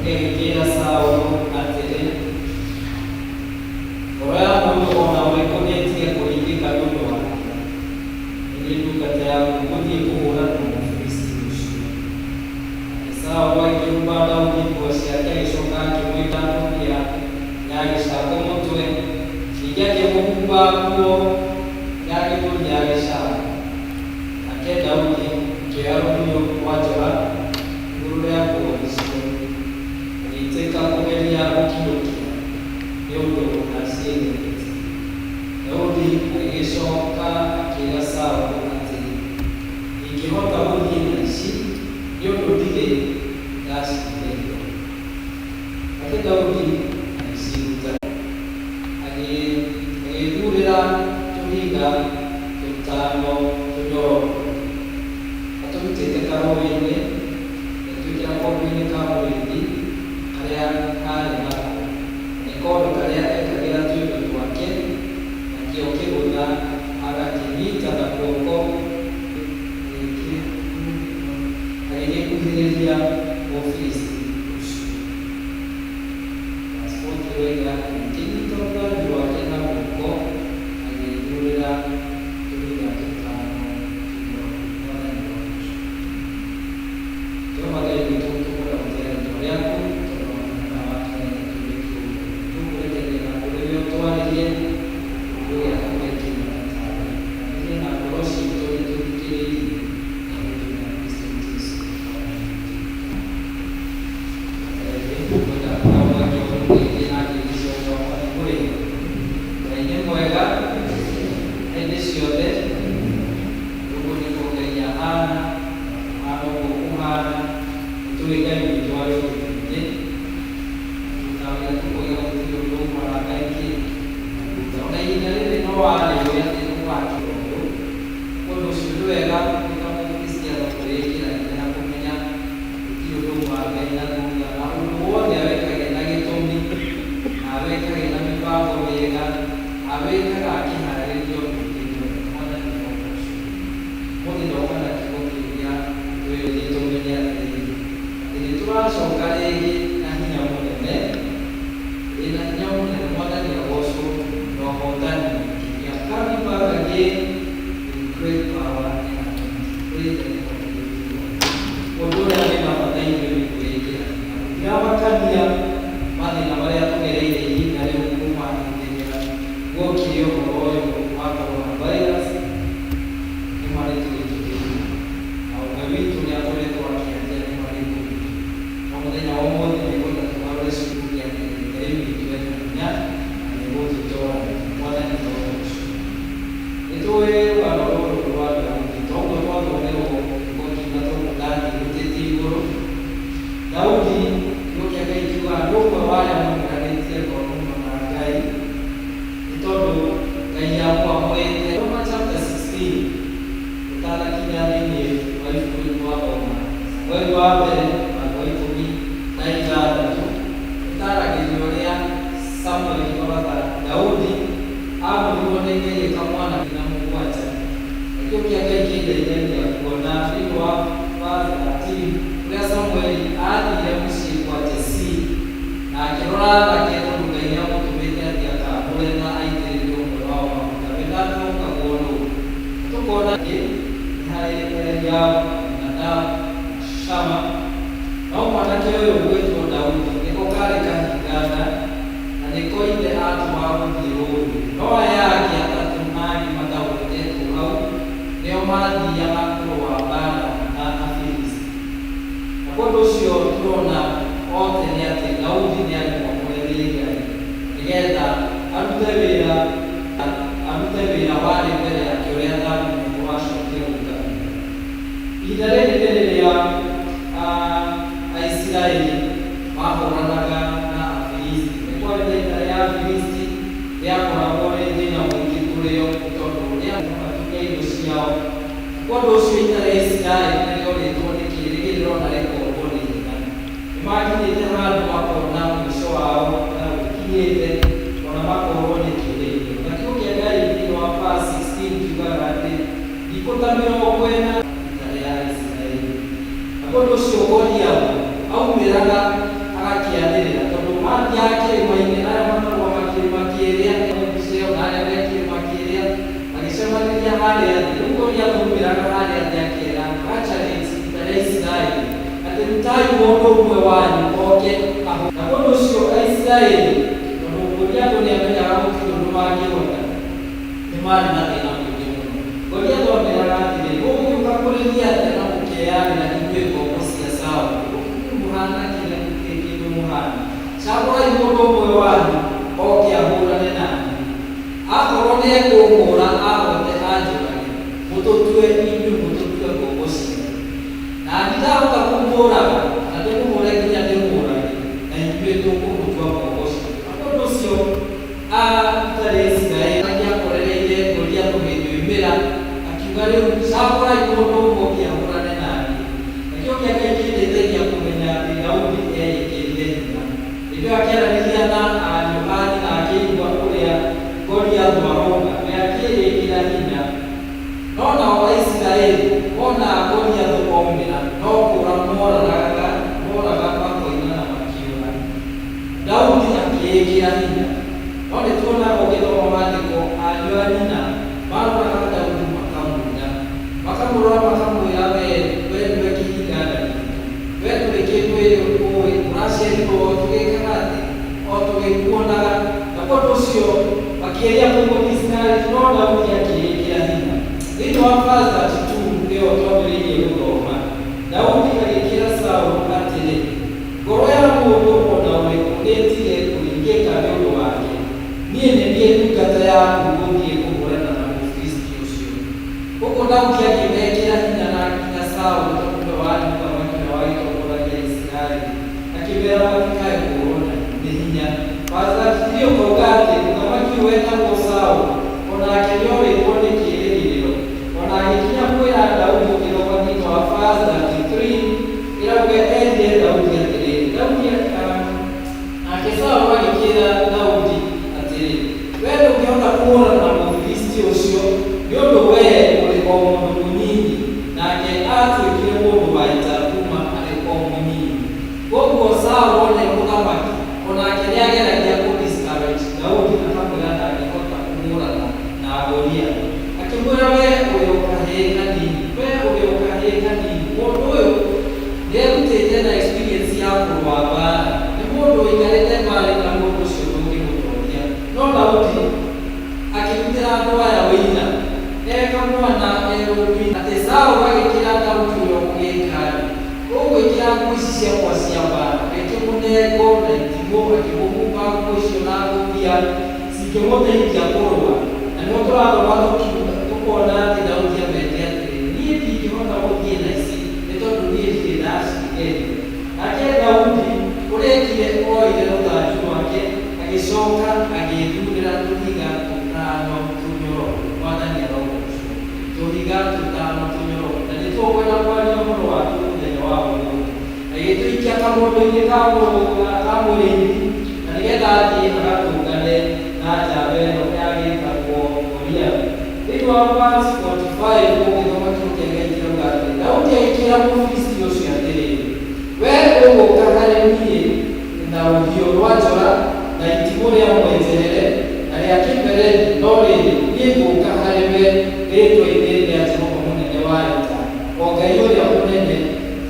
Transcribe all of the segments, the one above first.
kila sawa atele ora mundu ona wekonetie kulikika mundu wa ili tukate yangu kuti kuona kumfisi sawa kwa kiubada ukiposia kesho kaki mwita pia yake shako mutwe kijake mukubwa kuo yake kunjage shako ake Daudi kiarudio wajora nguru yako iteka kumelia ukidokia yodo asili Daudi aligeshoka kila sawa ati ikihota hodi naishi yodo dige dasi ndio ake Daudi aisiuta agedurira tuliga tutano tudoro atutete karo wene tukia kwa wene karo wene kaya kale nako nikodo kaya ekagira tuyo wake akiokegoda agakimita na kuoko kuhireria ofisi pasipoti wega mtini toka jua tena kuko agedurira tuliga tutano Kondo sio au miranga carai mũndũ ũmwe wanyu oke na mũndũ ũcio Aisiraeli tondũ Goliathũ nĩamenyaga gũtirĩ ũndũ mangĩhota nĩ marĩ na thĩna mũingĩ mũno. Goliathũ ameraga atĩrĩ, ũgĩũka kũrĩithia atĩa na mũkeanĩra inyuĩ ngombo cia Saũlũ? Mũhana kĩndũ mũhana. Cagũrai mũndũ ũmwe wanyu oke ahũrane naniĩ. Akorwo nĩekũhũra ahote anjũrage, mũtũtue inyuĩ mũtũtue ngombo cianyu. Na ndĩrahota kũmũũraga na ndĩmũhũre nginya ndĩmũũrage, na inyuĩ tũkũmũtua ngombo cianyu. Mũndũ ũcio atarĩ Isiraeli akĩakorereire Goliathũ hĩndĩ oimĩra, akiuga rĩu cagũrai mũndũ ũmwe oke ahũrane naniĩ. Nakĩo kĩa Ngai kĩndeithagia kũmenya atĩ Daudi eyĩkĩrire hinya. Hĩndĩ ĩyo akĩaranĩria na ariũ a nyina akĩigua ũrĩa Goliathũ aroka, we akĩĩkĩra hinya. No nao Aisiraeli wona Goliathũ oimĩra, no kũũra moragaga makoina na makiũra. Daudi akĩĩkĩra hinya. No nĩtuonaga ũgĩthoma maandĩko ariũ a nyina maroraga Daudi makamũina, makamũrora makamwĩra, we nĩwe kĩhinga-nda gitũ, we tũrĩ kĩndũ ũĩ, ũraciarirwo tũgĩkaga atĩ o tũgĩkuonaga. Na ũndũ ũcio makĩgeria kũmũdiscourage, no Daudi akĩĩkĩra hinya. Thĩinĩ wa verse 32 nĩyo twambĩrĩirie gũthoma, Daudi agĩkĩra Saũlũ atĩrĩ, ngoro ya mũndũ o na ũrĩkũ nĩĩtige kũringĩka nĩ ũndũ wake. Niĩ nĩ niĩ ndungata yaku gũthiĩ kũhũrana na Mũfilisti ũcio. Ũguo Daudi akĩmekĩra hinya na akinya Saũlũ tondũ wa mũthamaki ũrĩa wagĩtongoragia Isiraeli, akĩmera matikae kũhũrwo nĩ hinya. Verse 33 ũkauga atĩ mũthamaki ũyũ wetagwo Saũlũ o nake nĩorĩtwo nĩ kĩĩrĩgĩrĩro. O na agĩkinya kwĩra Daudi ũkĩroma thĩinĩ wa verse 33 ĩrauga erire Daudi atĩrĩrĩ, nake Saũlũ agĩkĩra Daudi atĩrĩ, we ndũngĩhota kũhũrana na Mũfilisti ũcio nĩ ũndũ we ũrĩ o mũndũ mũnini, nake atuĩkire mũndũ wa ita kuma arĩ o mũnini. Ũguo Saũlũ one mũthamaki o nake nĩageragia kũ-discourage Daudi akamwĩra ndangĩhota kũhũrana na Goliathũ. Akĩmwĩra, we ũrĩ o kahĩĩ kanini, we ũrĩ o kahĩĩ kanini. Mũndũ ũyũ nĩerutĩte na experience ya kũrũa mbaara, nĩ mũndũ ũikarĩte mbaara na mũndũ ũcio ndũngĩmũtoria. No Daudi akĩrutĩra andũ aya wĩira, kamwana erũĩ atĩ Saũlũ agĩkĩra Daudi ũrĩa mũgĩkari, ũgwĩkĩra nguo ici ciakwa cia mbaara, akĩmũnengo na itimũ, akĩmũhumba nguo icio na ngũbia cingĩmũteithia kũrũa. Na nĩo tũrathoma tũkona atĩ Daudi amete atĩrĩ, niĩ ndingĩhota gũthiĩ na ici nĩ tondũ niĩ ndirĩ ndacikeria. Nake Daudi ũrĩkire oire rũthanju rwake, agĩcoka agĩthurĩra tũhiga tũtano tũnyororo. Mwathani arogoocwo. Tũhiga tũtano tũnyororo. Na nĩtũkwenda kwaria ũhoro wa mũthenya wa ũmũthĩ. Agĩtũikia kamũndũ-inĩ ka mwĩrĩ-inĩ, na nĩgetha athiĩ agatũngane na njamba ĩno yagĩtagwo Goliathũ. Thĩinĩ wa verse 45 ũgĩthoma kĩndũ kĩa Ngai kĩrauga atĩrĩ, Daudi agĩkĩra Mũfilisti ũcio atĩrĩrĩ, we ũgũũka harĩ niĩ na rũhiũ rwa njora na itimũ rĩa mwenjerere na rĩa kĩmbereri, no rĩrĩ niĩ ngũũka harĩ we rĩĩtwa-inĩ rĩa Jehova mũnene wa ita, o Ngai ũrĩa mũnene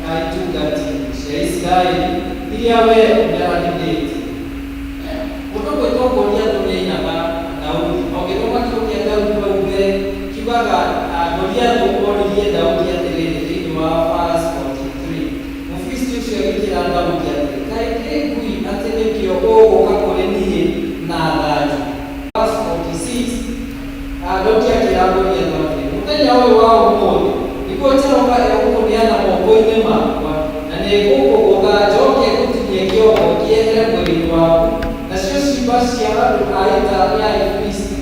a itungati cia Isiraeli iria we ũneanithĩtie. Mũndũ gwĩtwo Goliathũ nĩainaga Daudi. Ũngĩthoma kĩndũ kĩa Daudi hau mbere kiugaga Goliathũ oririe Daudi atĩrĩrĩ thĩinĩ wa verse 43, Mũfilisti ũcio agĩkĩra Daudi atĩrĩ, kaĩ ndĩ ngui atĩ nĩkĩo ũgũũka kũrĩ niĩ na thanju? Verse 46 Daudi akĩra Goliathũ atĩrĩ, mũthenya ũyũ wa ũmũthĩ nĩguo Jehova egũkũneana moko-inĩ makwa, na nĩngũkũgũtha njoke ngũtinie kĩongo kĩehere mwĩrĩ-inĩ waku, nacio ciimba cia andũ a ita rĩa Afilisti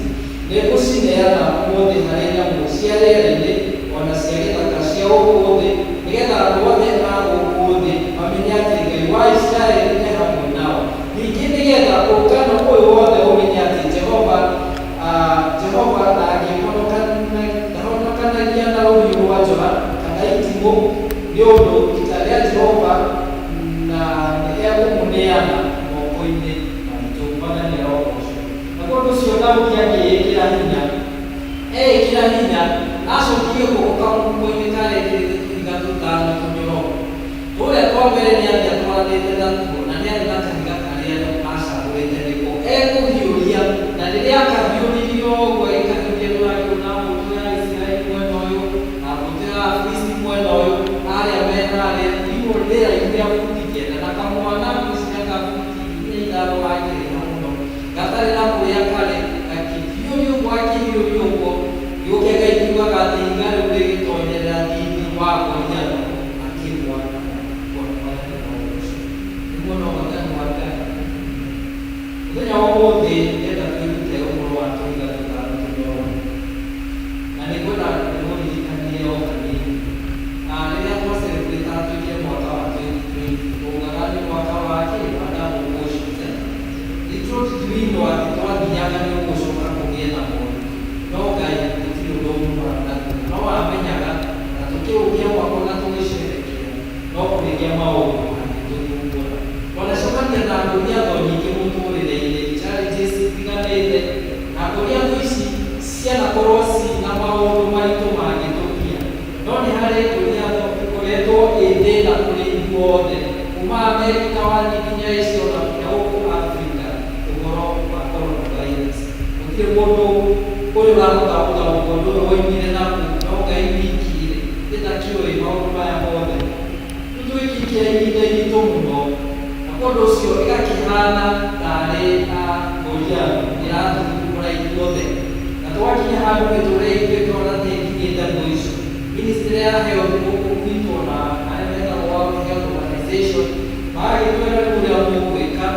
nĩngũcineana ũmũthĩ harĩ nyamũ cia rĩera-inĩ o na cia gĩthaka cia gũkũ thĩ, nĩgetha andũ othe a gũkũ thĩ mamenye atĩ Ngai wa Isiraeli nĩ hamwe nao. Ningĩ nĩgetha ũngano ũyũ wothe ũmenye atĩ Jehova ndahonokanagia na rũhiũ rwa njora kana itimũ, nĩ ũndũ ita rĩa Jehova na nĩegũmũneana moko-inĩ maitũ. Mwathani arogoocwo. Naguo ũndũ ũcio Daudi akĩĩkĩra hinya, eĩkĩra hinya, acokirie guoko kamũhuko-inĩ karĩa tũhiga tũtano tũnyororo. Tũrĩa twa mbere mbere nĩ atĩ atwaranĩte natuo na nĩ arĩ na kahiga karĩa acagũrĩte nĩko ekũhiũria, na rĩrĩa akahiũririo ũguo ĩkahiũria tũrakĩona mbũtũ ya Isiraeli mwena ũyũ na mbũtũ ya Afilisti mwena ũyũ, arĩa me harĩa igũrũ rĩera-inĩ rĩa buti kenda na kamwana ngwĩciria ka buti inya ithano gakĩraiha mũno gatarĩ na kũrĩa karĩ, gakĩhiũrio ũguo akĩhiũrio ũguo, gĩũke Ngai kiugaga atĩ ihiga rĩu rĩgĩtonyerera thithi wa Goliath akĩgwa mũthenya wa ũmũthĩ nĩgetha twĩrute ũhoro wa tũhiga tũtano tũnyororo, na nĩngwenda ndĩmũririkanie o hanini. Rĩrĩa twa-celebrate tũingĩre mwaka wa 2020 tũugaga nĩ mwaka wa double portions. Nĩtũtwĩrwo atĩ twathiaga nĩ ũgũcoka kũgĩe na moritũ, no Ngai gũtirĩ ũndũ ũmũraga natuo, no amenyaga na tũkĩũkia mwaka na tũgĩcerekea no kũrĩgia maũndũ mangĩtũthumbũra. Twanacemania na ngũriatho nyingĩ mũtũrĩre-inĩ, challenges itiganĩte, na ngũriatho ici cianakorwo cina maũndũ maritũ mangĩtũgia, no nĩ harĩ ngũriatho ĩkoretwo ĩ thĩna kũrĩ ithuothe, kuma Amerika wathiĩ nginya Asia na nginya gũkũ Africa, ũhoro wa coronavirus. Gũtirĩ mũndũ ũrĩa ũrahota gũtaũkwo ũndũ ũyũ woimire naku, no Ngai wiki-rĩ ĩtakĩũĩ maũndũ maya mothe. Nĩtwĩkikie ihinda iritũ mũno, na ũndũ ũcio ĩgakĩhana tarĩ Goliath ĩrathumbũra ithuothe, na twakinya handũ mĩtũrĩre itũ ĩkona ta ĩkinyĩte mũico. Ministry ya Health gũkũ gwitũ na arĩa metagwo World Health Organization magagĩtwĩra rĩu ũrĩa mũgwĩka,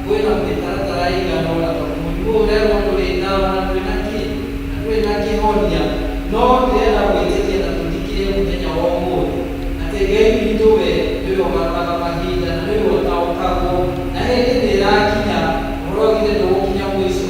kwĩna mĩtaratara ĩigana ũna, tondũ mũrimũ ũrerwo ndũrĩ ndawa na ndũrĩ na kĩ na ndũrĩ na kĩhonia, no ndĩrenda gwĩtĩkia na tũthikĩrĩrie mũthenya wa ũmũthĩ atĩ Ngai witũ we nĩwe ũgarũraga mahinda na nĩwe ũtaũkagwo, na hĩndĩ nĩ ĩrakinya, ũhoro githĩ ndũgũkinya mũico,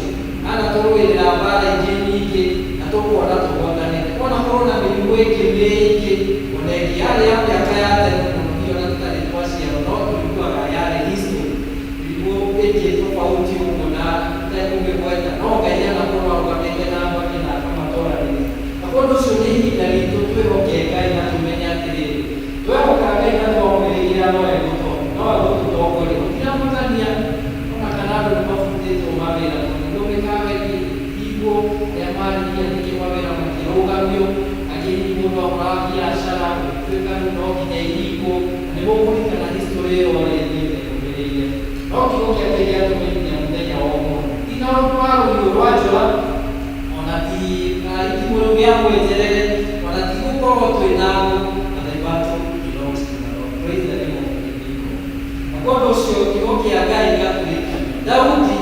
ana tũrũĩrĩra mbara ingĩ nyingĩ na tũkuona tũhotanĩte. Ona korwo na mĩrimũ ĩngĩ mĩingĩ ona ĩngĩarĩ ya mĩaka ya tene mũno hiyo na tũtarĩ twaciarwo, no tũiguaga yarĩ history, mĩrimũ ĩngĩ tofauti ũguo na tũtekũmĩgweta, no Ngai anakorwo arũgamĩte na mbaki na akamatũranĩria. Na ũndũ ũcio nĩ ihinda ritũ twĩhoke Ngai na tũmenye atĩrĩrĩ, twehoka Ngai na twamwĩrĩgĩra no egũtũtongoria, gũtiramũtania ona kana andũ nĩmabutĩtwo mawĩra, tondũ ndũmĩkaga hingwo arĩa marigia nĩkĩ mawĩra makĩrũgamio, angĩ mũndũ akora biacara gũtuĩka rĩu no nginya ihingwo, na nĩmũkũririkana history ĩyo ũrĩa ĩthiĩte ĩrũmĩrĩire. No kiugo kĩa Ngai gĩatũmenyithia mũthenya wa ũmũthĩ, ti na ũndũ wa rũhiũ rwa njora, ona ti itimũ rĩa mwĩterere, ona ti gũkorwo twĩna ngũ, but the battle belongs to the Lord. Praise the name of the living God. Na ũndũ ũcio kiugo kĩa Ngai gĩatũririkania Daudi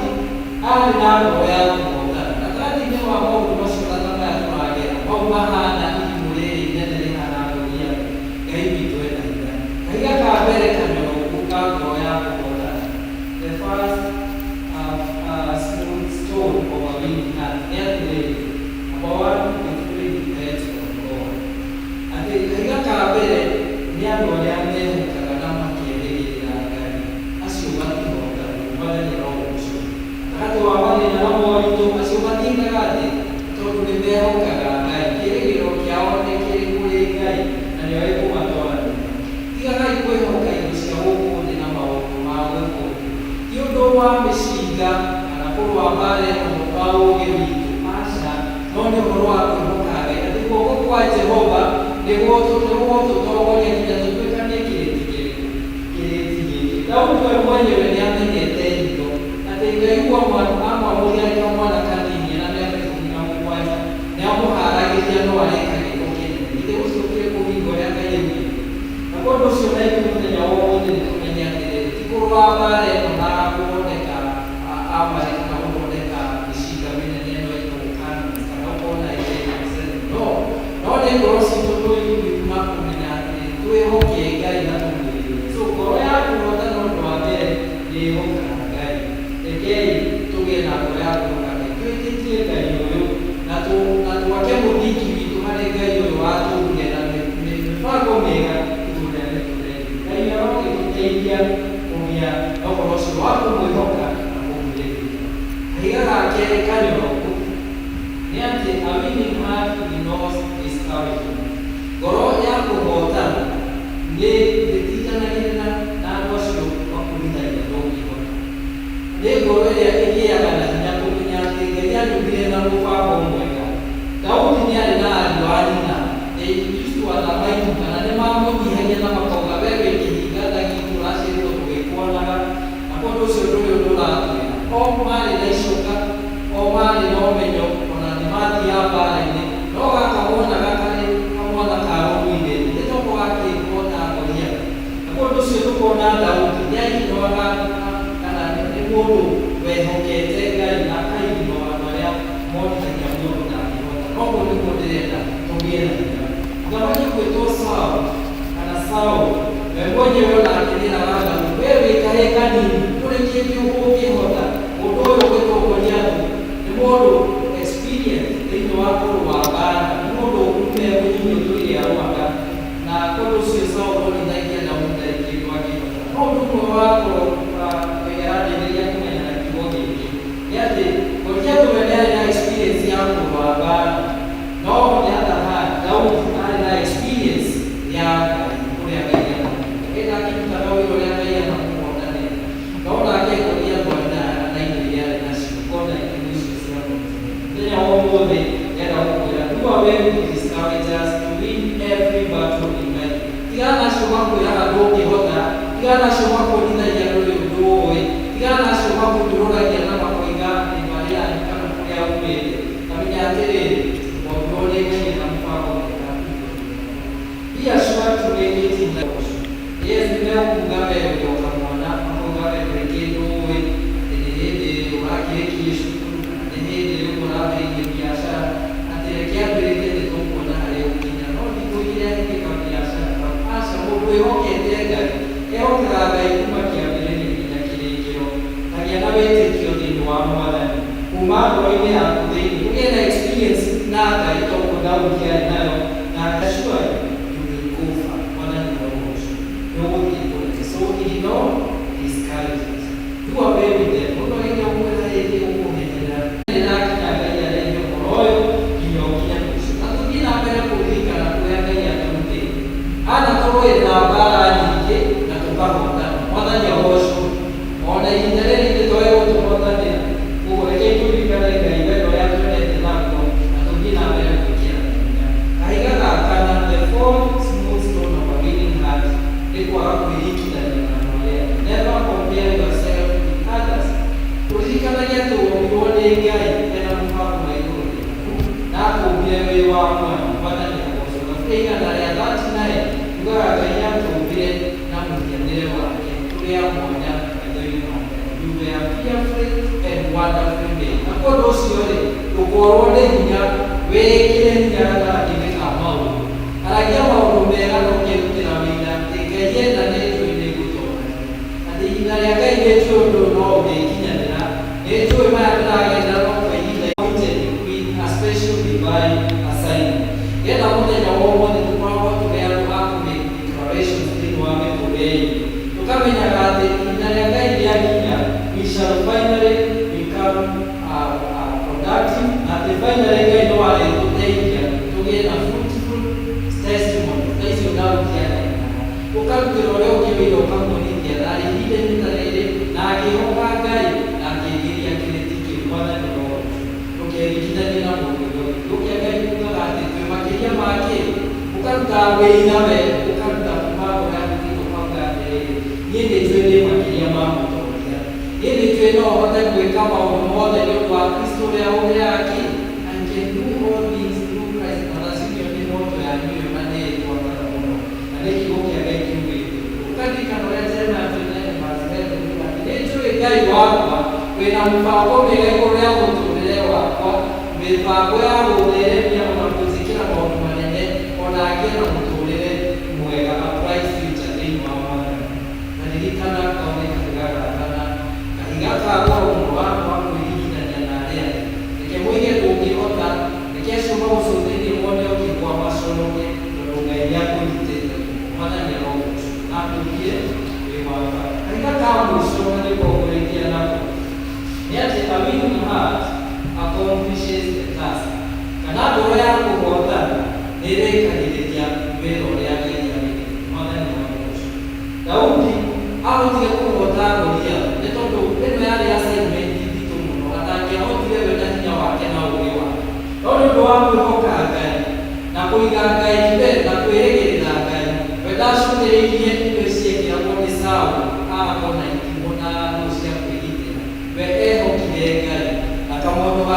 arĩ na ngoro ya kũhotana, na gatagatĩ-inĩ wa maũndũ macio ta maya tũragera, mau mahana itimũ rĩrĩ inene rĩhana Goliath, Ngai witũ ena hinya. Kahiga ka mbere kanyoroku ka ngoro ya kũhotana, the first smooth stone of a winning heart, nĩ atĩrĩrĩ, number one, it really depends on God. Atĩ kahiga ka mbere nĩ andũ arĩa mehokaga na makĩerĩgĩrĩra Ngai, acio matihotana mũthenya wa ũmũthĩ. Gatagatĩ wa mathĩna na moritũ, acio matindaga thĩ tondũ nĩmehokaga Ngai, kĩĩrĩgĩrĩro kĩao nĩ kĩrĩ kũrĩ Ngai na nĩwe ekũmatwarania. Tigagai kwĩhoka indo cia gũkũ thĩ na maũndũ ma gũkũ thĩ, ti ũndũ wa mĩcinga kana kũrũa mbara ĩno wa ũũgĩ witũ, aca, no nĩ ũhoro wa kwĩhoka Ngai, atĩ guoko kwa Jehova nĩguo tũtongoria nginya tũtuĩkanie kĩrĩti kĩrĩkũ, kĩrĩti gĩkĩ. Daudi we mwenyewe nĩamenyete hitho atĩ Ngai amwamũria arĩ kamwana kanini na mĩaka 17 nĩamũharagĩria no areka gĩko kĩnene, githĩ ũcio kĩrĩ kũhinga ũrĩa Ngai augĩte. Na ũndũ ũcio na ithuĩ mũthenya wa ũmũthĩ nĩtũmenye atĩrĩrĩ, ti kũrũa mbara ĩno na gũthondeka Amaleki kana gũthondeka mĩcinga mĩnene ĩno ĩtũgũkana kana gũkorwo na no nĩ ngoro citũ tũigithuma kũmenya atĩrĩrĩ, twĩhoke Ngai na tũmwĩrĩgĩre. So ngoro ya kũhotana ũndũ wa mbere nĩ ĩhokaga Ngai. Rekei tũgĩe na ngoro ya kũhoka Ngai, twĩtĩkie Ngai ũyũ na twake mũthingi witũ harĩ Ngai ũyũ watũũria na mĩbango mĩega itũũra mĩtũrĩre. Ngai arogĩtũteithia kũgĩa na ũhoro ũcio wa kũmwĩhoka na kũmwĩrĩgĩra. Kahiga ga kerĩ kanyoroku nĩ atĩ a winning heart ignores discouragement. Ngoro ya kũhotana nĩ ndĩtiganagĩrĩra na ĩrĩa ĩgĩaga na hinya kũmenya atĩ Ngai andũmire na mũbango mwega. Daudi nĩ arĩ na ariũ a nyina, they used to undermine him, kana nĩ mamũnyihagia na makauga we wĩ kĩhinga thagi tũraciĩrwo tũgĩkuonaga, na ũndũ ũcio ndũrĩ ũndũ ũratwĩra. O marĩ na icoka, o marĩ na ũmenyo, ona nĩ mathiaga mbara-inĩ, no gaka monaga karĩ kamwana ka rũrĩrĩ, nĩ tondũ gakĩĩkwo na ngoriai. Na ũndũ ũcio tũkona Daudi nĩ aiginoaga kana nĩ mũndũ wehokete Ngai na akaiginoa andũ arĩa monithagia mũndũ ndangĩhota. Noguo nĩguo ndĩrenda tũgĩe na hinya. Mũthamaki gwĩtwo Saũlũ kana Saũlũ we mwenyewe ona akĩrĩraga Daudi, we wĩ kahĩĩ kanini, ndũrĩ kĩndũ ũngĩhota. Mũndũ ũyũ gwĩtwo Goliathi nĩ mũndũ experience thĩinĩ wa kũrũa mbara, nĩ mũndũ ũkume mũnyinyi ũtũire arũaga, na ũndũ ũcio Saũlũ onithagia Daudi ndarĩ kĩndũ angĩhota. No ũndũ ũmwe wa yarathĩrĩria kũmenya na kiugo gĩkĩ nĩ atĩ Goliathi we nĩ arĩ na experience ya kũrũa mbara, no on the other hand Daudi arĩ na experience ya ũrĩa Ngai anamũhota. Ĩna akĩrutaga wĩra ũrĩa Ngai anamũhotanĩra, no nake Goliathi arĩ na indo iria arĩ nacio, kona indo icio cia mũthenya wa ũmũthĩ ndĩrenda gũkwĩra do away with discouragers to win every battle in life. Tigana nacio makwĩraga ndũngĩhota, tigana nacio makuonithagia ndũrĩ ũndũ ũĩ, tigana nacio makũnyũrũragia na makoiga rĩtwa rĩanyu kana kũrĩa umĩte. Kamenya atĩrĩrĩ, mũndũ ũrĩa Ngai na mũbango mwega. Be assured to make it in life. Yes, nimekuga wewe ndio kamwana, makoiga wewe ndũrĩ kĩndũ ũĩ, nĩ hĩndĩ ũrakĩrĩkia cukuru, nĩ hĩndĩ ũrambĩrĩria biacara, atĩ reke ambĩrĩrie nĩ tũkuona harĩa ũkinya, no thikũ iria hĩndĩka biacara. Aca mũndũ wĩhokete Ngai ehokera Ngai kuma kĩambĩrĩria nginya kĩrĩkĩro. Agĩa na wĩtĩkio thĩinĩ wa Mwathani kuma ngoro-inĩ yaku thĩinĩ, ũgĩe na experience na Ngai ta ũguo Daudi arĩ nayo, na assure you will go far. Mwathani ũcio nĩ ũgũthiĩ kũraihu. So ignore discouragements. Do away with them. Mũndũ agĩte ũkwĩra rĩngĩ ũkũmenyera rĩrakinya Ngai arehe ũhoro ũyũ nginya ũkinya mũico. Na tũthiĩ na mbere kũririkana kũrĩa Ngai atarutĩte. Anatũrũĩrĩra mbara nyingĩ na tũkahotana. Mwathani agocwo. Ona ihinda rĩrĩ nĩtũĩ gũtũhotanĩra. Ũguo rekei tũririkane Ngai wendo ũrĩa twendete naguo na tũthiĩ na mbere gwĩkĩra hinya. Kahiga gaka na the fourth smooth stone of a winning heart nĩ kwaga kwĩrikithania na andũ arĩa angĩ. Never compare yourself with others. Tũririkanagia tũũmbirwo nĩ Ngai ena mũbango wa igũrũ rĩaku na akũmbire wĩ wa mwanya. Mwathani agocwo. Mabuku igana rĩa 39 ugaga Ngai atũmbire na mũhianĩre wake ũrĩa mwanya maitho-inĩ make. You were fearfully and wonderfully made. Na ũndũ ũcio-rĩ, ndũkorwo nĩ hinya wĩkĩre hinya gatagatĩ-inĩ ka maũndũ. Aragia maũndũ mega na ũkĩrutĩra wĩra atĩ Ngai enda nĩ njũĩ nĩ ngũtonania. Atĩ ihinda rĩa Ngai nĩ njũĩ ũndũ no ũngĩkinyanĩra, nĩ njũĩ maya tũragenda no kwa ihinda appointed with a special divine assignment. Yenda mũthenya wa ũmũthĩ tũkoragwo tũrĩ andũ a kũmake declarations thĩinĩ wa mĩtũrĩre itũ. Tũkamenyaga atĩ ihinda rĩa Ngai rĩakinya, we shall finally become productive, na atĩ finally Ngai no arĩtũteithia tũgĩe na fruitful testimony. Ta icio ndarutia naihenya. Ũkarutĩra ũrĩa ũngĩ wĩra ũkamuonithia na ihinda ihinda rĩrĩ na akĩhoka Ngai na akĩingĩria kĩrĩti kĩu. Mwathani agocwo. Ndũkerigithanie na mũndũ ũngĩ. Gũkĩa Ngai kuugaga atĩ twĩ makĩria ma kĩĩ, ũkaruta wĩra we, ũkaruta kuma ũrĩa gũthithũ kwanga atĩrĩrĩ, niĩ nĩ njũĩ ndĩ makĩria ma mũtongoria. Niĩ nĩ njũĩ no hote gwĩka maũndũ mothe nĩ ũndũ wa Kristo ũrĩa ũheaga kĩĩ, I can do all things through Christ. Manacio nĩ moto yanyu ĩyo na nĩ ĩtwakaga mũno. Na nĩ kiugo kĩa Ngai kiugĩte. Ũkaririkana ũrĩa Jeremia 29:11 nĩ njũĩ Ngai wakwa wĩna mũbango mwega igũrũ rĩa mũtũrĩre wakwa, mĩbango ya gũtheremia ona kũnjĩkĩra maũndũ manene ona angĩe na mũtũrĩre mwega, a bright future thĩinĩ wa Mwathani. Na ririkana kaone kahiga gaka na kahiga ka goro mũno wa kwĩringithania na arĩa angĩ. Reke mũige ndũngĩhota, reke acio magũcũthĩrĩrie mone ũkĩgwa maconoke, tondũ Ngai nĩakũnyitĩte. Mwathani arogocwo. Na tũthiĩ wĩ wa bata. Kahiga ka mũico na nĩko ngũrĩkia nako nĩ atĩ a winning heart accomplishes the task. Kana ngoro ya kũhotana nĩ ĩrĩkagĩrĩria wĩra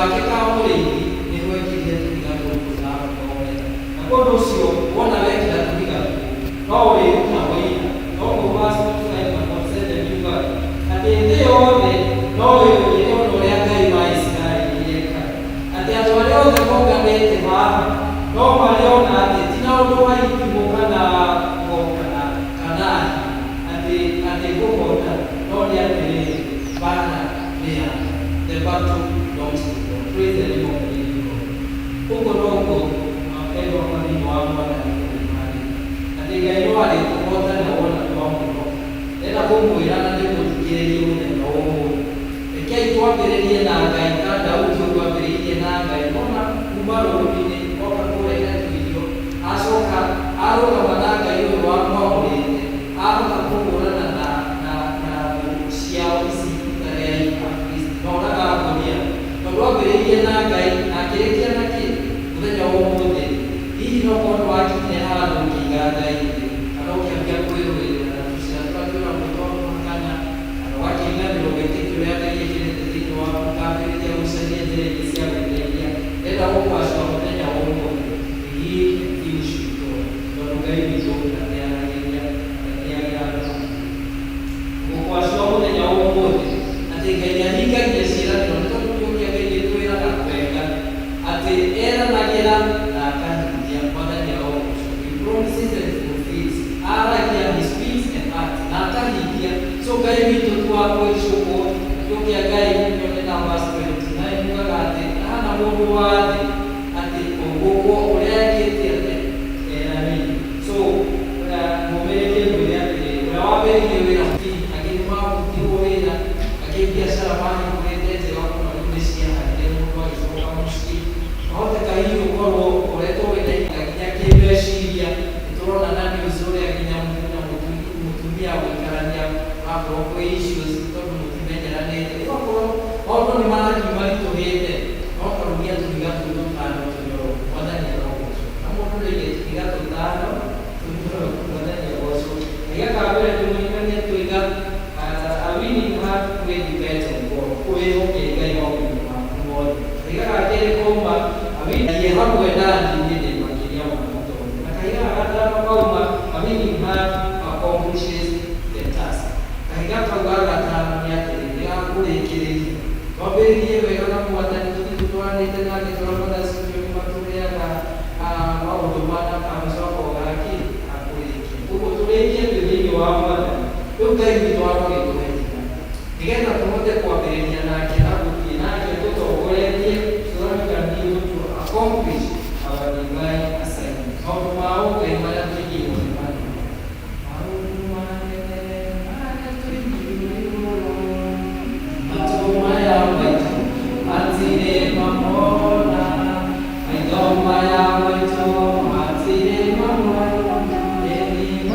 wake ka mũrĩithi nĩ gwekĩrire tũhiga tũtũ na gũthomera. Na kũndũ ũcio wona wekĩra tũhiga tũtũ no ũrĩruta wĩra. Tondũ verse 45 na 47 yugaga atĩ thĩ yothe no yũrie ũndũ ũrĩa Ngai wa Isiraeli ekaga. Atĩ andũ arĩa othe monganĩte haha no marĩona atĩ ti na ũndũ wa ithimo kana atĩ gũkota no nĩ atĩrĩrĩ bara nĩ ya the battle belongs to God. Praise the name of the living God. Ũguo noguo mapendwa kwa thĩinĩ wa Mwathani kũrĩmarĩ atĩ Ngai no arĩtũhotana wona twamũhoka. Ndĩrenda kũmwĩra na ndĩmũthikĩrĩrie mũthenya ũmũthĩ. Rekei twambĩrĩrie na Ngai ta Daudi ũguo ambĩrĩirie na Ngai. Wona kuma rũũĩ-inĩ oka kũrĩa irio acoka arũgama na Ngai ũyũ wamwamũrĩte ahota kũhũrana na ciao ici itarĩ Akristo. Na onaga akonia tondũ ambĩrĩirie na Ngai na akĩrĩkia na kĩ mũthenya ũmũthĩ. Hihi no mũndũ wakinyire handũ ũkĩiga Ngai thĩ kana ũkĩambia kwĩrũĩrĩra na tũcĩra tũrĩa twĩna mũtwamũkana kana ũgakĩinamĩrwo wĩtĩkio ũrĩa Ngai ekĩrĩte thĩinĩ waku ũkambĩrĩria gũcaria njĩra ingĩ cia gwĩteithia. Ndĩrenda gũkwacũra mũthenya ũmũthĩ hihi thĩinĩ citũ tondũ Ngai witũ nĩaragĩria gũkwacũra mũthenya ũmũthĩ atĩ Ngai nĩahingagia ciĩranĩro. Nĩ tondũ kĩũria gĩkĩ twĩraga wega atĩ eranagĩra na akahingia. Mwathani arogocwo. He promises and fulfills. Aragia, he speaks and acts na akahingia. So Ngai witũ twagwĩcũkwo gĩũkia Ngai nyone na verse 29 yugaga atĩ hana mũndũ wa thĩ atĩ ũgũkwo ũrĩa ekĩte atĩ eranĩire. So mũmĩrĩrie mwĩre atĩrĩrĩ ũrĩa wambĩrĩirie wĩra agĩthimagũtirwo wĩra agĩbiacara mahingũrĩte njĩra kũmarĩu nĩciaharire mũndũ agĩcoka mũciĩ. Wahoteka hihi ũkorwo ũkoretwo wĩna nginya kĩmeciria. Nĩtũrona na news ũrĩa nginya mũtumia gũikarania akorwo kwĩ issues tondũ mũtimenyeranĩte. Ũgakorwo maũndũ nĩ marathiĩ maritũhĩte no karugia tũhiga tũtũ tũtano tũnyoroku. Mwathani arogocwo. Na mũndũ nĩaigĩte tũhiga tũtano tũnyoroku. Mwathani arogocwo. Kahiga ka mbere ndĩmũringania tũiga a winning heart with depends on God. Kwĩhoke Ngai maũndũ maku mothe. Kahiga ga kerĩ kauma awinnie hamwe na niĩ ndĩ makĩria ma mũtũũri. Na kahiga ga gatano kauma a winning heart accomplishes the task. Kahiga kau ga gatano nĩ atĩrĩrĩ nĩgakũrĩkĩrĩria. Twambĩrĩrie wega na Mwathani tũthiĩ tũtwaranĩte nake tũramũtha ciũria nĩmatũheaga maũndũ mana agacoka ũgakĩ akũrĩkia. Ũguo tũrĩkie twĩ thĩinĩ wa Mwathani. Rĩu Ngai witũ arogĩtũhe hinya nĩgetha tũhote kwambĩrĩria nake